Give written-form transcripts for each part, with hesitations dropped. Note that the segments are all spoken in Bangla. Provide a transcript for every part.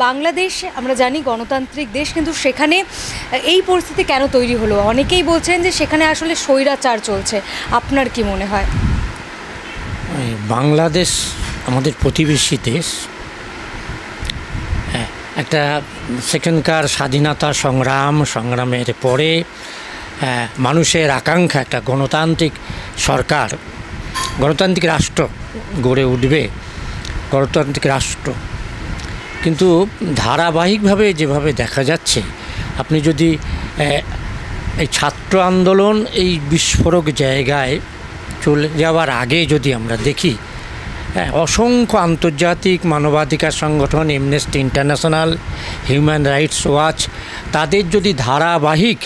বাংলাদেশ আমরা জানি গণতান্ত্রিক দেশ, কিন্তু সেখানে এই পরিস্থিতি কেন তৈরি হলো? অনেকেই বলছেন যে সেখানে আসলে স্বৈরাচার চলছে। আপনার কি মনে হয়? বাংলাদেশ আমাদের প্রতিবেশী দেশ। একটা সেখানকার স্বাধীনতা সংগ্রামের পরে মানুষের আকাঙ্ক্ষা একটা গণতান্ত্রিক সরকার, গণতান্ত্রিক রাষ্ট্র গড়ে উঠবে, গণতান্ত্রিক রাষ্ট্র। কিন্তু ধারাবাহিকভাবে যেভাবে দেখা যাচ্ছে, আপনি যদি এই ছাত্র আন্দোলন এই বিস্ফোরক জায়গায় চলে যাওয়ার আগে যদি আমরা দেখি, অসংখ্য আন্তর্জাতিক মানবাধিকার সংগঠন, amnesty international, human rights watch, তাদের যদি ধারাবাহিক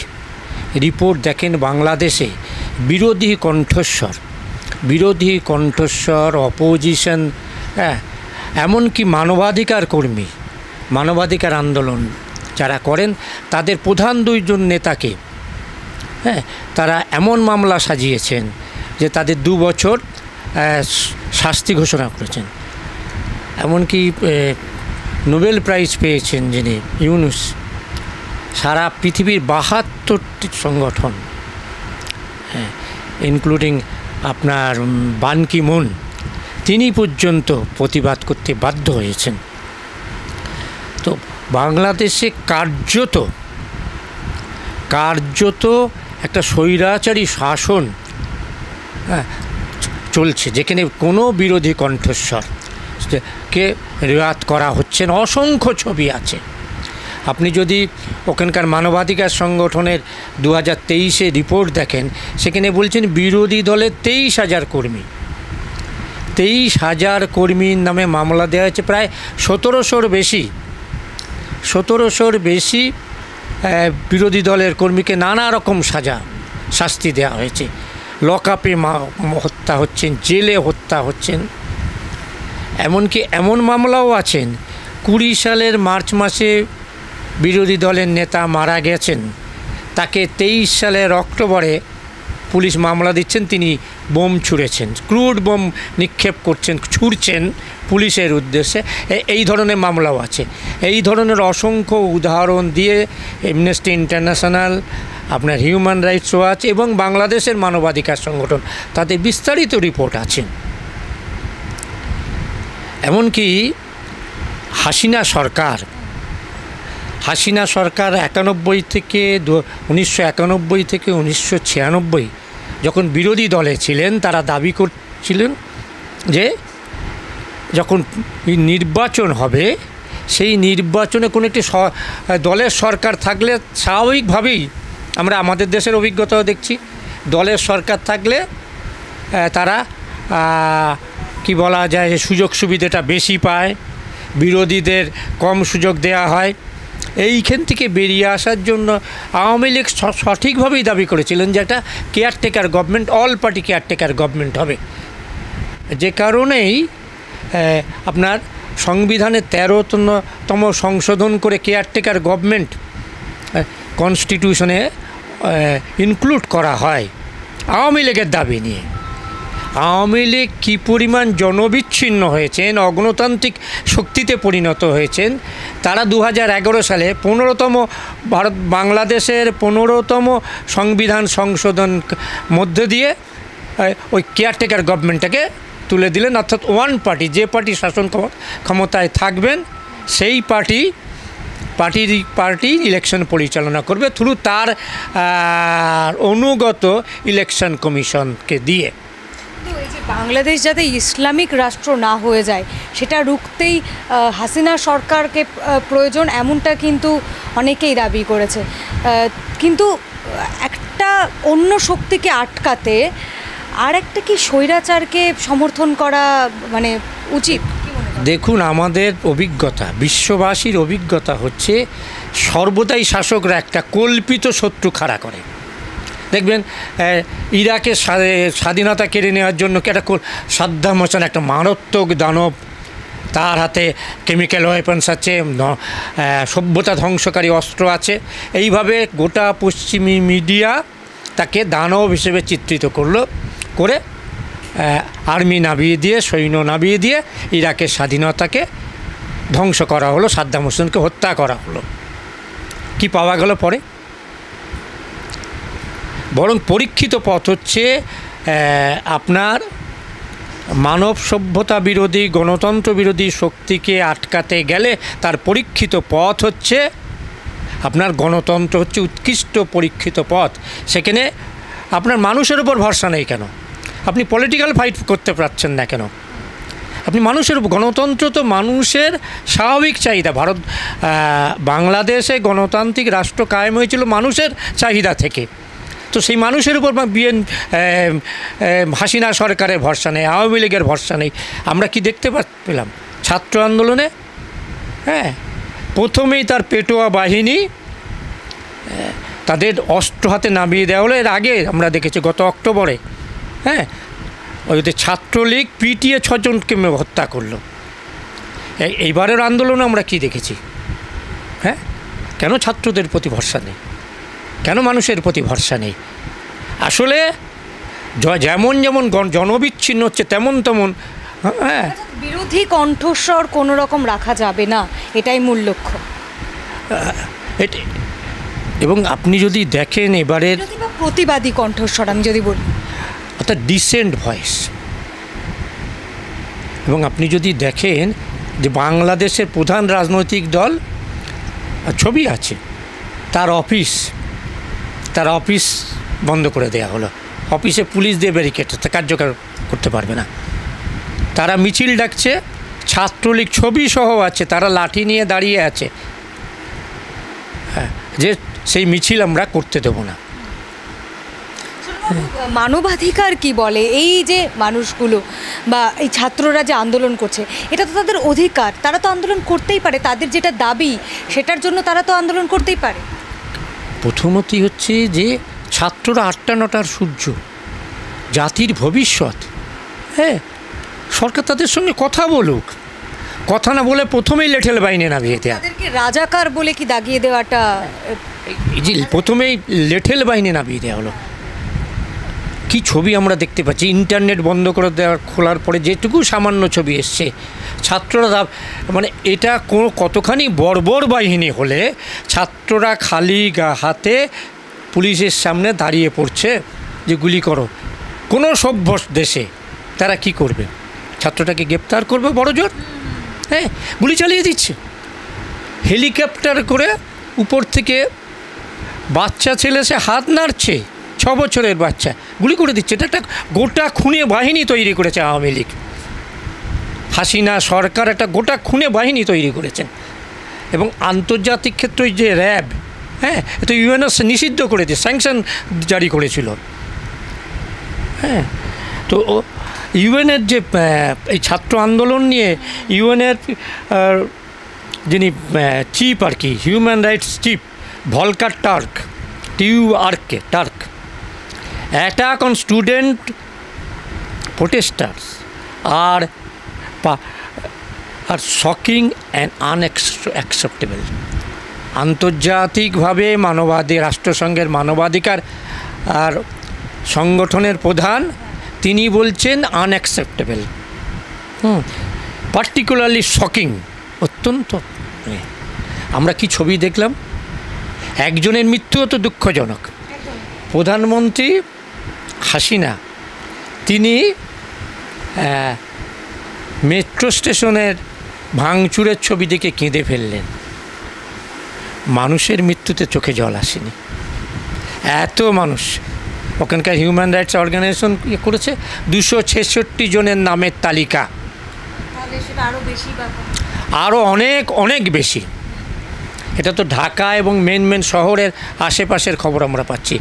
রিপোর্ট দেখেন, বাংলাদেশে বিরোধী কণ্ঠস্বর, অপোজিশন, এমনকি মানবাধিকার কর্মী, মানবাধিকার আন্দোলন যারা করেন, তাদের প্রধান দুইজন নেতাকে তারা এমন মামলা সাজিয়েছেন যে তাদের 2 বছর শাস্তি ঘোষণা করেছেন। এমনকি নোবেল প্রাইজ পেয়েছেন যিনি, ইউনুস। সারা পৃথিবীর 72টি সংগঠন, ইনক্লুডিং আপনার বান কি মুন, তিনি পর্যন্ত প্রতিবাদ করতে বাধ্য হয়েছেন। তো বাংলাদেশে কার্যত একটা স্বৈরাচারী শাসন চলছে, যেখানে কোনো বিরোধী কণ্ঠস্বরকে রেওয়াত করা হচ্ছে না। অসংখ্য ছবি আছে। আপনি যদি ওখানকার মানবাধিকার সংগঠনের 2023 রিপোর্ট দেখেন, সেখানে বলছেন বিরোধী দলের 23,000 কর্মী, 23,000 কর্মীর নামে মামলা দেওয়া হয়েছে। প্রায় 1700-র বেশি বিরোধী দলের কর্মীকে নানা রকম শাস্তি দেওয়া হয়েছে। লকআপে হত্যা হচ্ছেন, জেলে হত্যা হচ্ছেন। এমনকি এমন মামলাও আছেন, 20 সালের মার্চ মাসে বিরোধী দলের নেতা মারা গেছেন, তাকে 23 সালের অক্টোবরে পুলিশ মামলা দিচ্ছেন, তিনি বোম ছুঁড়েছেন, ক্রুড বোম নিক্ষেপ ছুঁড়ছেন পুলিশের উদ্দেশ্যে। এই ধরনের মামলাও আছে। এই ধরনের অসংখ্য উদাহরণ দিয়ে অ্যামনেস্টি ইন্টারন্যাশনাল, আপনার হিউম্যান রাইটস ওয়াচ এবং বাংলাদেশের মানবাধিকার সংগঠন, তাদের বিস্তারিত রিপোর্ট আছে। এমনকি হাসিনা সরকার 1991 থেকে 1996 যখন বিরোধী দলে ছিলেন, তারা দাবি করছিলেন যে যখন নির্বাচন হবে, সেই নির্বাচনে কোনো একটি দলের সরকার থাকলে, স্বাভাবিকভাবেই আমরা আমাদের দেশের অভিজ্ঞতাও দেখছি, দলের সরকার থাকলে তারা কি বলা যায়, সুযোগ সুবিধাটা বেশি পায়, বিরোধীদের কম সুযোগ দেওয়া হয়। এইখান থেকে বেরিয়ে আসার জন্য আওয়ামী লীগ সঠিকভাবেই দাবি করেছিলেন যে একটা caretaker government, all party caretaker government হবে। যে কারণেই আপনার সংবিধানের 13তম সংশোধন করে কেয়ারটেকার গভর্নমেন্ট কনস্টিটিউশনে ইনক্লুড করা হয় আওয়ামী লীগের দাবি নিয়ে। আওয়ামী লীগ কী পরিমাণ জনবিচ্ছিন্ন হয়েছেন, অগণতান্ত্রিক শক্তিতে পরিণত হয়েছেন, তারা 2011 সালে 15তম বাংলাদেশের 15তম সংবিধান সংশোধন মধ্যে দিয়ে ওই কেয়ারটেকার গভর্নমেন্টটাকে তুলে দিলেন। অর্থাৎ ওয়ান পার্টি, যে পার্টি শাসন ক্ষমতায় থাকবেন, সেই পার্টি ইলেকশন পরিচালনা করবে থ্রু তার অনুগত ইলেকশন কমিশনকে দিয়ে। বাংলাদেশ যাতে ইসলামিক রাষ্ট্র না হয়ে যায়, সেটা রুখতেই হাসিনা সরকারকে প্রয়োজন, এমনটা কিন্তু অনেকেই দাবি করেছে। কিন্তু একটা অন্য শক্তিকে আটকাতে আর একটা কি স্বৈরাচারকে সমর্থন করা মানে উচিত? দেখুন, আমাদের অভিজ্ঞতা, বিশ্ববাসীর অভিজ্ঞতা হচ্ছে সর্বদাই শাসকরা একটা কল্পিত শত্রু খাড়া করে। দেখবেন ইরাকের স্বাধীনতা কেড়ে নেওয়ার জন্য একটা সাদ্দাম হোসেন একটা মারাত্মক দানব, তার হাতে কেমিক্যাল ওয়েপন্স আছে, সভ্যতা ধ্বংসকারী অস্ত্র আছে। এইভাবে গোটা পশ্চিমী মিডিয়া তাকে দানব হিসেবে চিত্রিত করে আর্মি নামিয়ে দিয়ে, সৈন্য নামিয়ে দিয়ে ইরাকের স্বাধীনতাকে ধ্বংস করা হলো, সাদ্দাম হোসেনকে হত্যা করা হলো। কি পাওয়া গেল পরে? বরং পরীক্ষিত পথ হচ্ছে আপনার মানব সভ্যতা বিরোধী, গণতন্ত্র বিরোধী শক্তিকে আটকাতে গেলে তার পরীক্ষিত পথ হচ্ছে আপনার গণতন্ত্র, হচ্ছে উৎকৃষ্ট পরীক্ষিত পথ। সেখানে আপনার মানুষের উপর ভরসা নেই কেন? আপনি পলিটিক্যাল ফাইট করতে পারছেন না কেন? আপনি মানুষের উপর, গণতন্ত্র তো মানুষের স্বাভাবিক চাহিদা। বাংলাদেশে গণতান্ত্রিক রাষ্ট্র কায়েম হয়েছিল মানুষের চাহিদা থেকে। তো সেই মানুষের উপর হাসিনা সরকারের ভরসা নেই, আওয়ামী লীগের ভরসা নেই। আমরা কি দেখতে পেলাম ছাত্র আন্দোলনে? প্রথমেই তার পেটোয়া বাহিনী তাদের অস্ত্র হাতে নামিয়ে দেওয়া হলো। এর আগে আমরা দেখেছি গত অক্টোবরে ওদের ছাত্রলীগ পিটিয়ে 6 জনকে হত্যা করলো। এইবারের আন্দোলনে আমরা কি দেখেছি? কেন ছাত্রদের প্রতি ভরসা নেই? কেন মানুষের প্রতি ভরসা নেই? আসলে যেমন যেমন জনবিচ্ছিন্ন হচ্ছে তেমন তেমন বিরোধী কণ্ঠস্বর কোনো রকম রাখা যাবে না, এটাই মূল লক্ষ্য। এবং আপনি যদি দেখেন এবারের প্রতিবাদী কণ্ঠস্বর, আমি যদি বলি অর্থাৎ ডিসেন্ট ভয়েস, এবং আপনি যদি দেখেন যে বাংলাদেশের প্রধান রাজনৈতিক দল ছবি আছে, তার অফিস বন্ধ করে দেওয়া হলো। অফিসে পুলিশ দিয়ে ব্যারিকেড কার্যকর করতে পারবে না। তারা মিছিল ডাকছে, ছাত্রলীগ ছবি সহ আছে, তারা লাঠি নিয়ে দাঁড়িয়ে আছে যে সেই মিছিল আমরা করতে দেব না। মানবাধিকার কি বলে? এই যে মানুষগুলো বা এই ছাত্ররা যে আন্দোলন করছে, এটা তো তাদের অধিকার, তারা তো আন্দোলন করতেই পারে, তাদের যেটা দাবি সেটার জন্য তারা তো আন্দোলন করতেই পারে। প্রথমতই হচ্ছে যে ছাত্ররা 8টা 9টার সূর্য, জাতির ভবিষ্যৎ। সরকার তাদের সঙ্গে কথা বলুক, কথা না বলে প্রথমেই লেঠেল বাহিনী নামিয়ে দেওয়া, তাদেরকে রাজাকার বলে কি দাগিয়ে দেওয়াটা, এই যে প্রথমেই লেঠেল বাহিনী নামিয়ে দেওয়া হলো। কি ছবি আমরা দেখতে পাচ্ছি, ইন্টারনেট বন্ধ করে দেওয়ার খোলার পরে যেটুকু সামান্য ছবি এসছে, ছাত্ররা মানে এটা কতখানি বর্বর বাহিনী হলে ছাত্ররা খালি হাতে পুলিশের সামনে দাঁড়িয়ে পড়ছে যে গুলি করো। কোনো সভ্য দেশে তারা কি করবে? ছাত্রটাকে গ্রেপ্তার করবে বড় জোর, গুলি চালিয়ে দিচ্ছে। হেলিকপ্টার করে উপর থেকে বাচ্চা ছেলে সে হাত নাড়ছে, 6 বছরের বাচ্চা, গুলি করে দিচ্ছে। এটা একটা গোটা খুনে বাহিনী তৈরি করেছে আওয়ামী লীগ, হাসিনা সরকার একটা গোটা খুনে বাহিনী তৈরি করেছেন। এবং আন্তর্জাতিক ক্ষেত্রে যে র্যাব, এটা ইউএনও নিষিদ্ধ করেছে, স্যাংশন জারি করেছিল। তো ইউএনের যে এই ছাত্র আন্দোলন নিয়ে ইউএনের যিনি চিফ আর কি, human rights chief Volker Turk, Turk, attack on student protesters are shocking and unacceptable. আন্তর্জাতিকভাবে রাষ্ট্রসংঘের মানবাধিকার আর সংগঠনের প্রধান তিনি বলছেন আনঅ্যাকসেপ্টেবল, পার্টিকুলারলি শকিং, অত্যন্ত। আমরা কি ছবি দেখলাম? একজনের মৃত্যুও তো দুঃখজনক। প্রধানমন্ত্রী হাসিনা তিনি মেট্রো স্টেশনের ভাঙচুরের ছবি দেখে কেঁদে ফেললেন। মানুষের মৃত্যুতে চোখে জল আসেনি। এত মানুষ, ওখানকার হিউম্যান রাইটস অর্গানাইজেশন করেছে 266 জনের নামের তালিকা, আরও অনেক অনেক বেশি। এটা তো ঢাকা এবং মেন শহরের আশেপাশের খবর আমরা পাচ্ছি।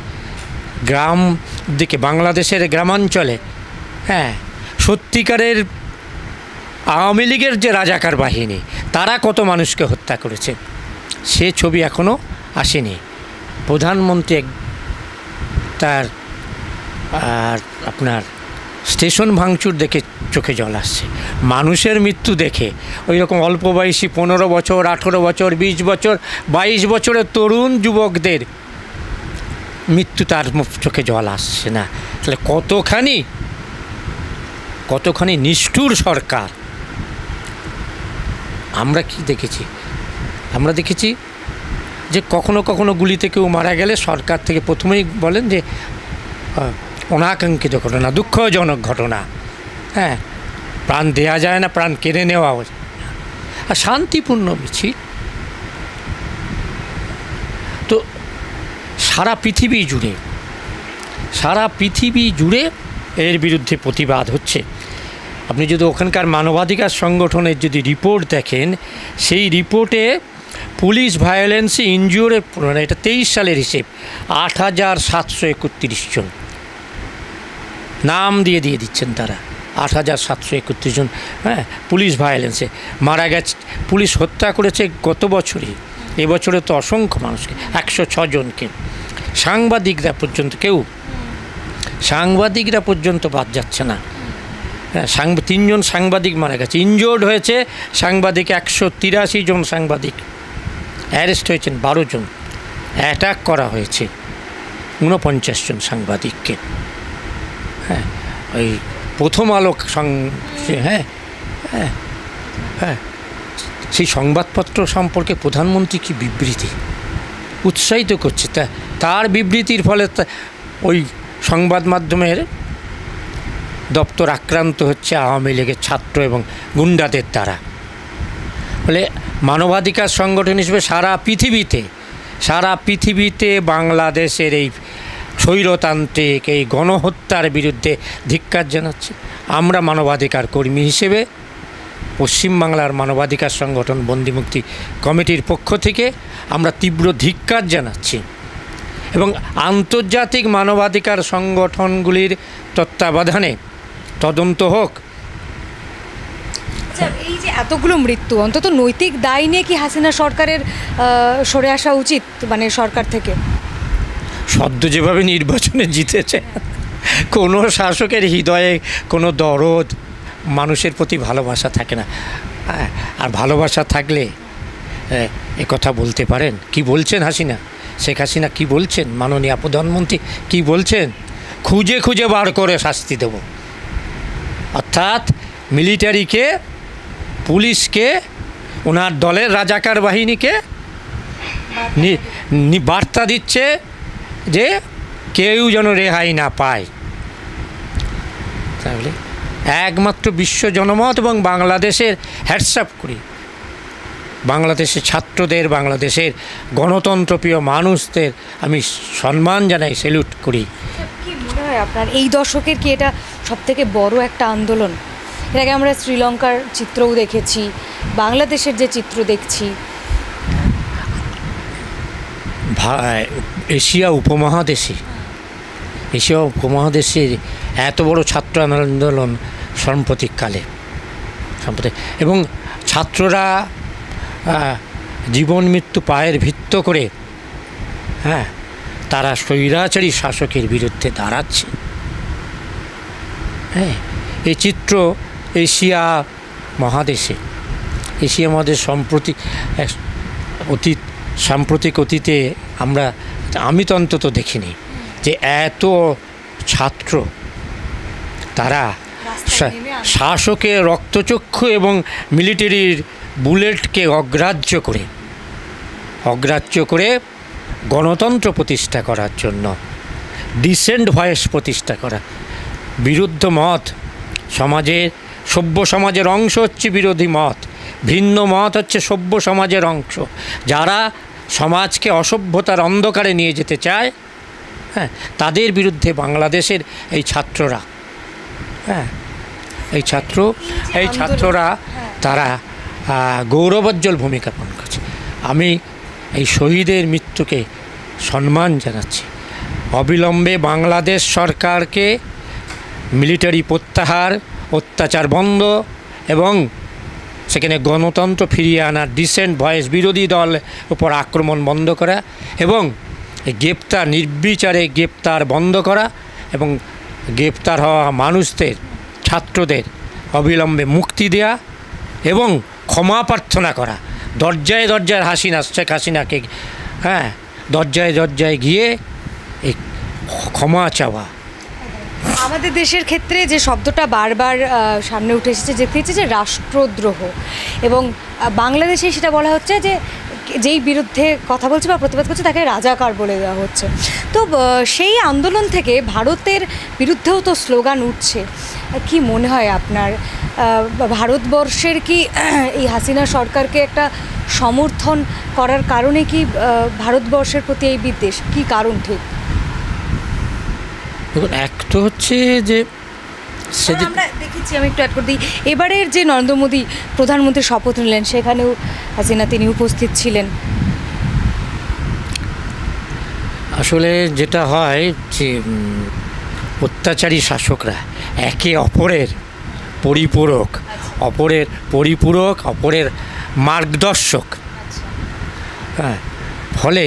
গ্রাম দিকে, বাংলাদেশের গ্রামাঞ্চলে সত্যিকারের আওয়ামী লীগের যে রাজাকার বাহিনী তারা কত মানুষকে হত্যা করেছে সে ছবি এখনও আসেনি। প্রধানমন্ত্রী তার আর আপনার স্টেশন ভাঙচুর দেখে চোখে জল আসছে। মানুষের মৃত্যু দেখে ওই রকম অল্প বয়সী 15 বছর, 18 বছর, 20 বছর, 22 বছরের তরুণ যুবকদের মৃত্যু তার চোখে জল আসছে না। তাহলে কতখানি নিষ্ঠুর সরকার। আমরা কি দেখেছি? আমরা দেখেছি যে কখনো কখনো গুলিতে কেউ মারা গেলে সরকার থেকে প্রথমেই বলেন যে অনাকাঙ্ক্ষিত ঘটনা, দুঃখজনক ঘটনা, হ্যাঁ, প্রাণ দেয়া যায় না, প্রাণ কেড়ে নেওয়া আর শান্তিপূর্ণ মিছিল। তো সারা পৃথিবী জুড়ে এর বিরুদ্ধে প্রতিবাদ হচ্ছে। আপনি যদি ওখানকার মানবাধিকার সংগঠনের যদি রিপোর্ট দেখেন, সেই রিপোর্টে পুলিশ ভায়োলেন্সে ইনজিওরের, মানে এটা 23 সালের হিসেব, 8,731 জন নাম দিয়ে দিচ্ছেন তারা, 8,731 জন, হ্যাঁ, পুলিশ ভায়োলেন্সে মারা গেছে। পুলিশ হত্যা করেছে গত বছরই, এবছরে তো অসংখ্য মানুষকে, 106 জনকে। সাংবাদিকরা পর্যন্ত বাদ যাচ্ছে না। হ্যাঁ, 3 জন সাংবাদিক মারা গেছে, ইনজোর্ড হয়েছে সাংবাদিক 183 জন সাংবাদিক, অ্যারেস্ট হয়েছেন 12 জন, অ্যাটাক করা হয়েছে 49 জন সাংবাদিককে। হ্যাঁ, ওই প্রথম আলো হ্যাঁ হ্যাঁ হ্যাঁ সেই সংবাদপত্র সম্পর্কে প্রধানমন্ত্রী কি বিবৃতি উৎসাহিত করছে, তার বিবৃতির ফলে ওই সংবাদ মাধ্যমের দপ্তর আক্রান্ত হচ্ছে আওয়ামী লীগের ছাত্র এবং গুন্ডাদের দ্বারা। ফলে মানবাধিকার সংগঠন হিসেবে সারা পৃথিবীতে বাংলাদেশের এই স্বৈরতান্ত্রিক এই গণহত্যার বিরুদ্ধে ধিক্কার জানাচ্ছে। আমরা মানবাধিকার কর্মী হিসেবে পশ্চিমবাংলার মানবাধিকার সংগঠন বন্দিমুক্তি কমিটির পক্ষ থেকে আমরা তীব্র ধিক্কার জানাচ্ছি এবং আন্তর্জাতিক মানবাধিকার সংগঠনগুলির তত্ত্বাবধানে তদন্ত হোক। এই যে এতগুলো মৃত্যু, অন্তত নৈতিক দায় নিয়ে কি হাসিনা সরকারের সরে আসা উচিত, মানে সরকার থেকে? সদ্য যেভাবে নির্বাচনে জিতেছে, কোনো শাসকের হৃদয়ে কোনো দরদ, মানুষের প্রতি ভালোবাসা থাকে না। আর ভালোবাসা থাকলে কথা বলতে পারেন। কি বলছেন শেখ হাসিনা কি বলছেন, মাননীয় প্রধানমন্ত্রী কি বলছেন? খুঁজে বার করে শাস্তি দেব। অর্থাৎ মিলিটারিকে, পুলিশকে, ওনার দলের রাজাকার বাহিনীকে বার্তা দিচ্ছে যে কেউ যেন রেহাই না পায়। তাহলে একমাত্র বিশ্ব জনমত এবং বাংলাদেশের হ্যাটসঅ্যাপ করি, বাংলাদেশের ছাত্রদের, বাংলাদেশের গণতন্ত্রপ্রিয় মানুষদের আমি সম্মান জানাই, স্যালুট করি। কি মনে হয় আপনার, এই দশকের কি এটা সবথেকে বড় একটা আন্দোলন? এর আগে আমরা শ্রীলঙ্কার চিত্রও দেখেছি, বাংলাদেশের যে চিত্র দেখছি। এশিয়া উপমহাদেশের এত বড় ছাত্র আন্দোলন সম্প্রতি এবং ছাত্ররা জীবন মৃত্যু পায়ের ভিত্ত করে, হ্যাঁ, তারা স্বৈরাচারী শাসকের বিরুদ্ধে দাঁড়াচ্ছে। হ্যাঁ, এই চিত্র এশিয়া মহাদেশে সাম্প্রতিক অতীতে আমি তো অন্তত দেখিনি যে এত ছাত্র তারা শাসকের রক্তচক্ষু এবং মিলিটারির বুলেটকে অগ্রাহ্য করে গণতন্ত্র প্রতিষ্ঠা করার জন্য, ডিসেন্ট ভয়েস প্রতিষ্ঠা করা, বিরুদ্ধ মত, সভ্য সমাজের অংশ হচ্ছে বিরোধী মত, ভিন্ন মত হচ্ছে সভ্য সমাজের অংশ। যারা সমাজকে অসভ্যতার অন্ধকারে নিয়ে যেতে চায়, হ্যাঁ, তাদের বিরুদ্ধে বাংলাদেশের এই ছাত্ররা, হ্যাঁ, এই ছাত্ররা তারা গৌরবোজ্জ্বল ভূমিকা পালন করছে। আমি এই শহীদের মৃত্যুকে সম্মান জানাচ্ছি। অবিলম্বে বাংলাদেশ সরকারকে মিলিটারি প্রত্যাহার, অত্যাচার বন্ধ এবং সেখানে গণতন্ত্র ফিরিয়ে আনার, ডিসেন্ট ভয়েস, বিরোধী দল উপর আক্রমণ বন্ধ করা এবং নির্বিচারে গ্রেপ্তার বন্ধ করা এবং গ্রেপ্তার হওয়া মানুষদের, ছাত্রদের অবিলম্বে মুক্তি দেয়া এবং ক্ষমা প্রার্থনা করা। দরজায় শেখ হাসিনাকে, হ্যাঁ, দরজায় গিয়ে এই ক্ষমা চাওয়া। আমাদের দেশের ক্ষেত্রে যে শব্দটা বারবার সামনে উঠে এসেছে, যে রাষ্ট্রদ্রোহ, এবং বাংলাদেশে সেটা বলা হচ্ছে যে যেই বিরুদ্ধে কথা বলছে বা প্রতিবাদ করছে তাকে রাজাকার বলে দেওয়া হচ্ছে। তো সেই আন্দোলন থেকে ভারতের বিরুদ্ধেও তো স্লোগান উঠছে। কি মনে হয় আপনার, ভারতবর্ষের কি এই হাসিনা সরকারকে একটা সমর্থন করার কারণে কি ভারতবর্ষের প্রতি এই বিদ্বেষ, কি কারণ ঠিক? দেখুন, এক তো হচ্ছে যে সেদিন আমরা দেখেছি, আমি একটু অ্যাড করে দিই, এবারের যে নরেন্দ্র মোদী প্রধানমন্ত্রী শপথ নিলেন সেখানেও হাসিনা তিনি উপস্থিত ছিলেন। আসলে যেটা হয় যে অত্যাচারী শাসকরা একে অপরের পরিপূরক, অপরের মার্গদর্শক। হ্যাঁ, ফলে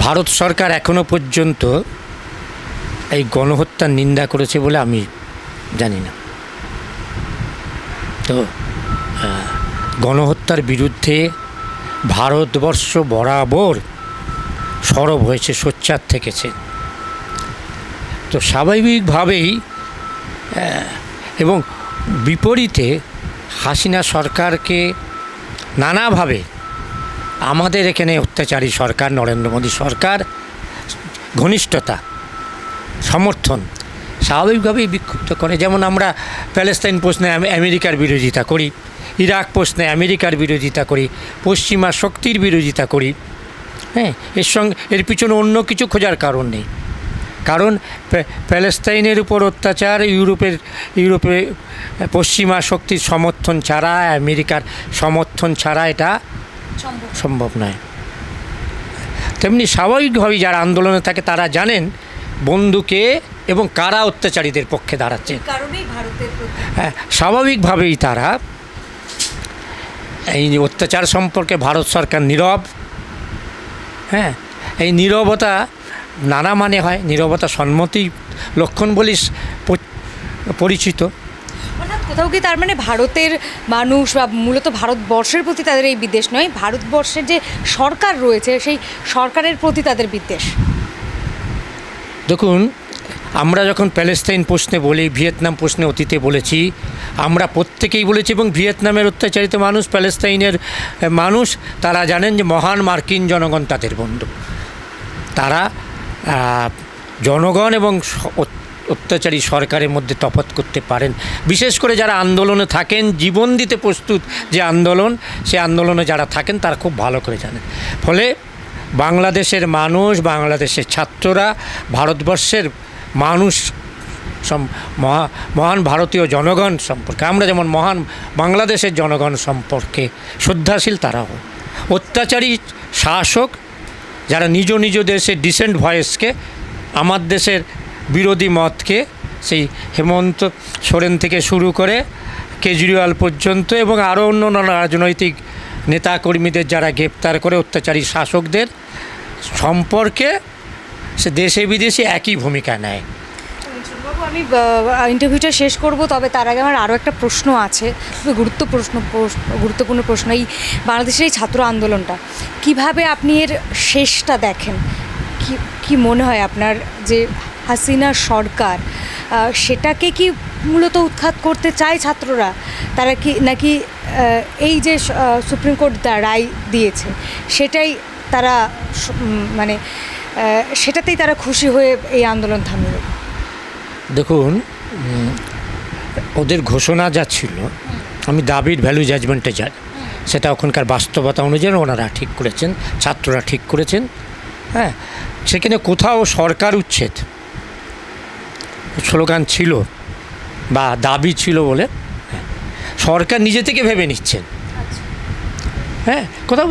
ভারত সরকার এখনো পর্যন্ত এই গণহত্যার নিন্দা করেছে বলে আমি জানি না। তো গণহত্যার বিরুদ্ধে ভারতবর্ষ বরাবর সরব হয়েছে, সোচ্চার থেকেছে। তো স্বাভাবিকভাবেই এবং বিপরীতে হাসিনা সরকারকে নানাভাবে আমাদের এখানে অত্যাচারী সরকার নরেন্দ্র মোদী সরকার ঘনিষ্ঠতা সমর্থন স্বাভাবিকভাবেই বিক্ষুব্ধ করে। যেমন আমরা প্যালেস্তাইন প্রশ্নে আমেরিকার বিরোধিতা করি, ইরাক প্রশ্নে আমেরিকার বিরোধিতা করি, পশ্চিমা শক্তির বিরোধিতা করি। হ্যাঁ, এর পিছনে অন্য কিছু খোঁজার কারণ নেই। কারণ প্যালেস্তাইনের উপর অত্যাচার ইউরোপে পশ্চিমা শক্তির সমর্থন ছাড়া, আমেরিকার সমর্থন ছাড়া এটা সম্ভব নয়। তেমনি স্বাভাবিকভাবেই যারা আন্দোলনে থাকে তারা জানেন বন্ধুকে এবং কারা অত্যাচারীদের পক্ষে দাঁড়াচ্ছে। হ্যাঁ, স্বাভাবিকভাবেই তারা এই অত্যাচার সম্পর্কে ভারত সরকার নীরব। হ্যাঁ, এই নীরবতা নানা মানে হয়, নীরবতা সম্মতি লক্ষণ বলে পরিচিত। কোথাও কি তার মানে ভারতের মানুষ বা মূলত ভারতবর্ষের প্রতি তাদের এই বিদ্বেষ নয়, ভারতবর্ষের যে সরকার রয়েছে সেই সরকারের প্রতি তাদের বিদ্বেষ? দেখুন, আমরা যখন প্যালেস্তাইন প্রশ্নে বলি, ভিয়েতনাম প্রশ্নে অতীতে বলেছি, আমরা প্রত্যেকেই বলেছি, এবং ভিয়েতনামের অত্যাচারিত মানুষ, প্যালেস্তাইনের মানুষ তারা জানেন যে মহান মার্কিন জনগণ তাদের বন্ধু। তারা জনগণ এবং অত্যাচারী সরকারের মধ্যে তফাৎ করতে পারেন। বিশেষ করে যারা আন্দোলনে থাকেন, জীবন দিতে প্রস্তুত যে আন্দোলন, সে আন্দোলনে যারা থাকেন তারা খুব ভালো করে জানেন। ফলে বাংলাদেশের মানুষ, বাংলাদেশের ছাত্ররা ভারতবর্ষের মানুষ মহান ভারতীয় জনগণ সম্পর্কে, আমরা যেমন মহান বাংলাদেশের জনগণ সম্পর্কে শ্রদ্ধাশীল, তারাও অত্যাচারী শাসক যারা নিজ দেশের ডিসেন্ট ভয়েসকে, আমার দেশের বিরোধী মতকে, সেই হেমন্ত সোরেন থেকে শুরু করে কেজরিওয়াল পর্যন্ত এবং আরও অন্য রাজনৈতিক নেতাকর্মীদের যারা গ্রেপ্তার করে অত্যাচারী শাসকদের সম্পর্কে সে দেশে বিদেশে একই ভূমিকা নেয়। আমি ইন্টারভিউটা শেষ করব, তবে তার আগে আমার আরও একটা প্রশ্ন আছে, খুবই গুরুত্বপূর্ণ প্রশ্ন। এই বাংলাদেশের এই ছাত্র আন্দোলনটা কিভাবে আপনি এর শেষটা দেখেন? কি মনে হয় আপনার যে হাসিনা সরকার সেটাকে কি মূলত উৎখাত করতে চায় ছাত্ররা, তারা কি নাকি এই যে সুপ্রিম কোর্ট রায় দিয়েছে সেটাই তারা মানে সেটাতেই তারা খুশি হয়ে এই আন্দোলন থামিয়ে? দেখুন, ওদের ঘোষণা যা ছিল, আমি দাবির ভ্যালু জাজমেন্টে যাই, সেটা ওখানকার বাস্তবতা অনুযায়ী ওনারা ঠিক করেছেন, ছাত্ররা ঠিক করেছেন। হ্যাঁ, সেখানে কোথাও সরকার উচ্ছেদ স্লোগান ছিল বা দাবি ছিল বলে সরকার নিজে থেকে ভেবে নিচ্ছেন। হ্যাঁ, কোথাও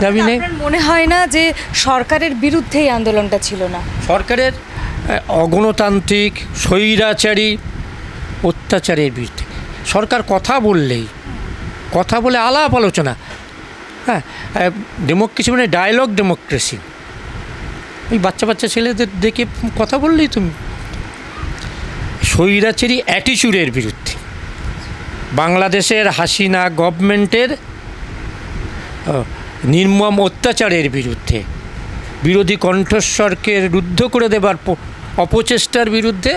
দাবি নেই। মনে হয় না যে সরকারের বিরুদ্ধে এই আন্দোলনটা ছিল না? সরকারের অগণতান্ত্রিক স্বৈরাচারী অত্যাচারের বিরুদ্ধে সরকার কথা বলে আলাপ আলোচনা, হ্যাঁ, ডেমোক্রেসি মানে ডায়ালগ ডেমোক্রেসি। ওই বাচ্চা ছেলেদের দেখে কথা বললেই তুমি স্বৈরাচারী অ্যাটিচিউডের বিরুদ্ধে, বাংলাদেশের হাসিনা গভর্নমেন্টের নির্মম অত্যাচারের বিরুদ্ধে, বিরোধী কণ্ঠস্বরকে রুদ্ধ করে দেবার অপচেষ্টার বিরুদ্ধে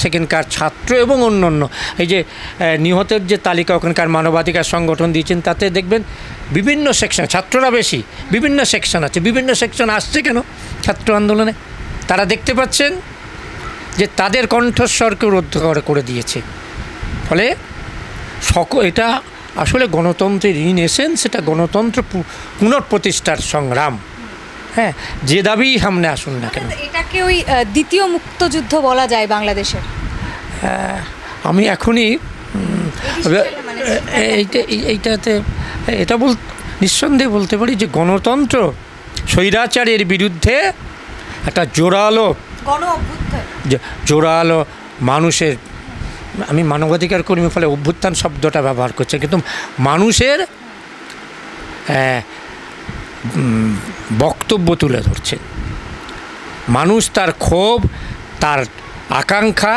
সেখানকার ছাত্র এবং অন্য এই যে নিহতের যে তালিকা ওখানকার মানবাধিকার সংগঠন দিয়েছেন, তাতে দেখবেন বিভিন্ন সেকশন, ছাত্ররা বেশি, বিভিন্ন সেকশন আছে। বিভিন্ন সেকশন আসছে কেন ছাত্র আন্দোলনে? তারা দেখতে পাচ্ছেন যে তাদের কণ্ঠস্বরকে রুদ্ধ করে দিয়েছে। ফলে এটা আসলে গণতন্ত্রের ইন এসেন্স, এটা গণতন্ত্র পুনঃপ্রতিষ্ঠার সংগ্রাম। হ্যাঁ, যে দাবি সামনে আসুন না কেন। এটাকে ওই দ্বিতীয় মুক্তযুদ্ধ বলা যায় বাংলাদেশের। আমি এখনই এইটাতে এটা নিঃসন্দেহে বলতে পারি যে গণতন্ত্র স্বৈরাচারের বিরুদ্ধে একটা জোরালো মানুষের, আমি মানবাধিকার কর্মী ফলে অভ্যুত্থান শব্দটা ব্যবহার করছি, কিন্তু মানুষের বক্তব্য তুলে ধরছে। মানুষ তার ক্ষোভ, তার আকাঙ্ক্ষা,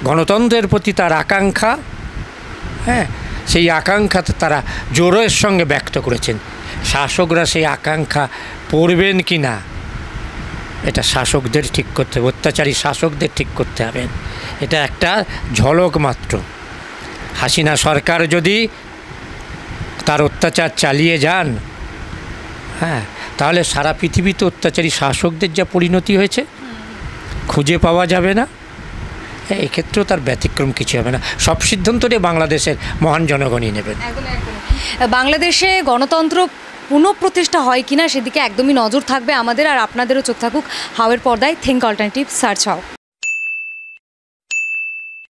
গণতন্ত্রের প্রতি তার আকাঙ্ক্ষা, হ্যাঁ, সেই আকাঙ্ক্ষা তারা জোরের সঙ্গে ব্যক্ত করেছেন। শাসকরা সেই আকাঙ্ক্ষা পড়বেন কি না, এটা শাসকদের ঠিক করতে হবে, অত্যাচারী শাসকদের ঠিক করতে হবে। এটা একটা ঝলক মাত্র। হাসিনা সরকার যদি তার অত্যাচার চালিয়ে যান, হ্যাঁ, তাহলে সারা পৃথিবীতে অত্যাচারী শাসকদের যা পরিণতি হয়েছে খুঁজে পাওয়া যাবে না। এক্ষেত্রেও তার ব্যতিক্রম কিছু হবে না। সব সিদ্ধান্তটাই বাংলাদেশের মহান জনগণই নেবেন। বাংলাদেশে গণতন্ত্র পুনঃপ্রতিষ্ঠা হয় কিনা সেদিকে একদমই নজর থাকবে আমাদের, আর আপনাদেরও চোখ থাকুক হাওয়ের পর্দায়। থিঙ্ক অল্টারনেটিভ, সার্চ হাও।